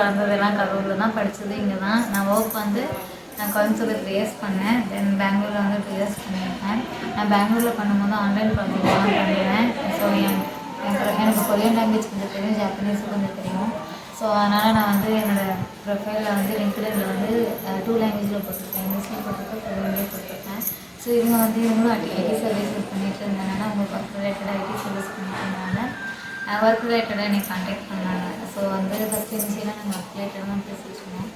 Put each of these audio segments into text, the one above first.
வளர்ந்ததெல்லாம் கரூரில் தான், படித்தது இங்கே தான். நான் ஒர்க் வந்து நான் கோயம்புத்தூரில் 3 இயர்ஸ் பண்ணேன். தென் பெங்களூரில் வந்து 2 இயர்ஸ் பண்ணியிருக்கேன். நான் பெங்களூரில் பண்ணும்போது ஆன்லைன் ப்ராஜெக்ட்லாம் பண்ணுவேன். ஸோ எனக்கு கொரியன் லாங்குவேஜ் கொஞ்சம் தெரியும், ஜாப்பனீஸும் கொஞ்சம் தெரியும். ஸோ அதனால் நான் வந்து என்னோடய ப்ரொஃபைலில் வந்து லிங்க்டின்ல வந்து 2 லாங்குவேஜில் போட்டிருக்கேன், இங்கிலீஷில் போட்டிருக்கேன், கொரியன்லேயும் போட்டிருக்கேன். ஸோ இவங்களும் ஐடி சர்வீஸ் பண்ணிகிட்டு இருந்தனால, அவங்க ஒர்க் ரிலேட்டடாக ஐடி சர்வீஸ் பண்ணிட்டு இருந்தாங்க. ஒர்க் ரிலேட்டடாக என்னை கான்டாக்ட் பண்ணாங்க. ஸோ வந்து ஃபஸ்ட் இனிஷியலாக நாங்கள் ஒர்க் ரிலேட்டடாக தான் பேசிட்டு இருந்தோம்.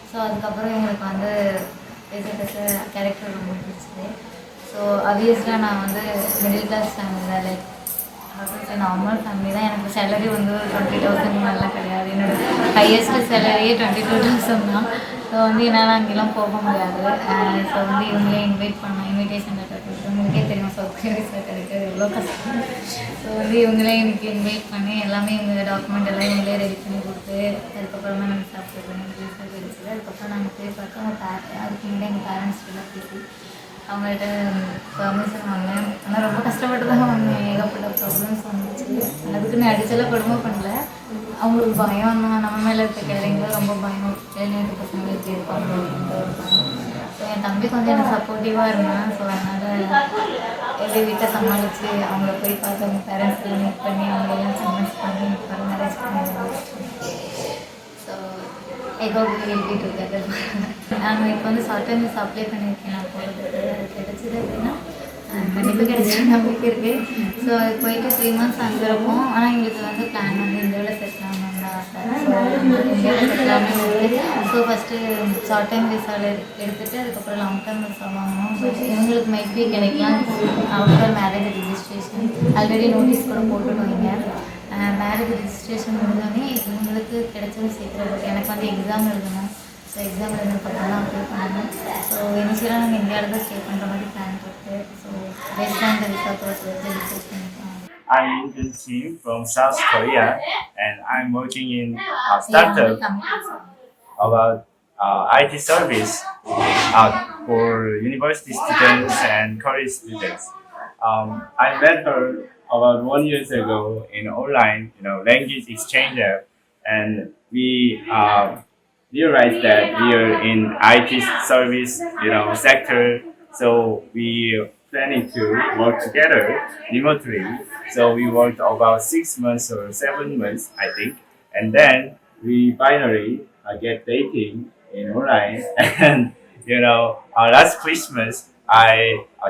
ஸோ அதுக்கப்புறம் எங்களுக்கு வந்து பேச கேரக்டர் ரொம்ப பிடிச்சிது. ஸோ ஆப்வியஸ்லாக நான் வந்து மிடில் கிளாஸ் ஃபேமிலி தான், லைக் நார்மல் ஃபேமிலி தான். எனக்கு சேலரி வந்து 20,000 மேலாம் கிடையாது. என்னோடய ஹையஸ்ட் சேலரியே 22,000 தான். ஸோ வந்து என்னால் அங்கெல்லாம் போக முடியாது. ஸோ வந்து இவங்களே இன்வைட் பண்ணோம், இன்விடேஷன் லெட்டர் கொடுத்து, உங்களுக்கே தெரியும் சர்ப்ரைஸில் கிடைக்கிறது எவ்வளோ கஷ்டம். ஸோ வந்து இவங்களே எனக்கு இன்வைட் பண்ணி எல்லாமே இவங்க டாக்குமெண்ட் எல்லாம் இவங்களே ரெடி பண்ணி கொடுத்து, அதுக்கப்புறமா நாங்கள் சாப்பிட்டு பண்ணி கிடைச்சிது. அதுக்கப்புறம் நாங்கள் போய் பார்த்தோம். அதுக்கு முன்னாடி எங்கள் பேரண்ட்ஸ்லாம் பேசி அவங்கள்ட்ட பர்மிஷன் வாங்கினேன். ஆனால் ரொம்ப கஷ்டப்பட்டு தான் வாங்கினேன். ஏகப்பட்ட ப்ராப்ளம்ஸ் வந்துச்சு. அதுக்குன்னு அடிச்செல்லாம் கொடுமை பண்ணல. அவங்களுக்கு பயம் தான், நம்ம மேலே இருக்க கேள்விங்களும் ரொம்ப பயம். 7 பசங்க எப்படி இருப்பாங்க அப்படின்ற ஒரு பயம். ஸோ என் தம்பி கொஞ்சம் எனக்கு சப்போர்ட்டிவாக இருந்தான். ஸோ அதனால் எப்படி வீட்டை சமாளித்து அவங்கள போய் பார்த்து அவங்க பேரண்ட்ஸ் எல்லாம் மீட் பண்ணி அவங்களெல்லாம் கன்வின்ஸ் பண்ணி மேரேஜ் பண்ணி. So I hope we will be together. நாங்கள் இப்போ வந்து ஷார்ட் டைம் விசா அப்ளை பண்ணியிருக்கேன். நான் போகிறதுக்கு அது கிடச்சிது அப்படின்னா கண்டிப்பாக கிடைச்ச நம்பிக்கை இருக்குது. ஸோ அது போயிட்டு 3 months அங்கே இருப்போம். ஆனால் எங்களுக்கு வந்து பிளான் வந்து இந்தியாவில் செட்டில் ஆகணும்னு தான் ஆசை. ஸோ இந்தியாவில் செட்டில் ஆகணும் இருக்குது. ஸோ ஃபஸ்ட்டு ஷார்ட் டைம் விசாவில் எடுத்துகிட்டு அதுக்கப்புறம் லாங் டேர்ம் விசா வாங்கணும். ஸோ இவங்களுக்கு மைட்பி கிடைக்கலாம் after marriage registration. Already notice கூட போட்டுட்டு வைங்க. மேரேஜ் ரிஜிஸ்ட்ரேஷன் முடிஞ்சோடனே இவங்களுக்கு கிடைச்சது சீக்கிரம். எனக்கு வந்து எக்ஸாம் எழுதணும். ஸோ எக்ஸாம் எழுதுனதுக்கப்புறம் தான் அப்ளை பண்ணணும். ஸோ இனிஷியலாக நாங்கள் இந்தியாவில் தான் ஸ்டே பண்ணுற மாதிரி பிளான் இருக்குது. So based on the visa process discuss பண்ணிக்கலாம். I'm Yun Kim from South Korea, and I'm working in a startup about IT service for university students and college students. I met her about 1 year ago in online, language exchange app, and we realized that we are in IT service, sector, so we planning to work together remotely. So we worked about 6 months or 7 months, I think, and then we finally get dating in online. And last Christmas I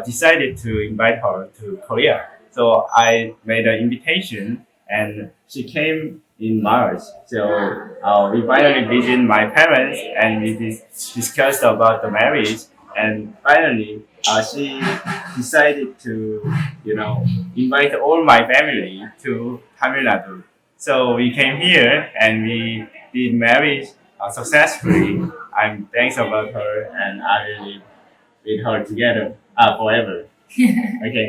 decided to invite her to Korea. So I made an invitation, and she came in March. So we finally visited my parents, and we discussed about the marriage. And finally, she decided to, invite all my family to Tamil Nadu. So we came here and we did marriage successfully. I'm thanks about her, and I will live with her together forever. Okay.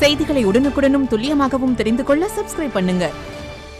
செய்திகளை உடனுக்குடனும் துல்லியமாகவும் தெரிந்து கொள்ள subscribe பண்ணுங்க.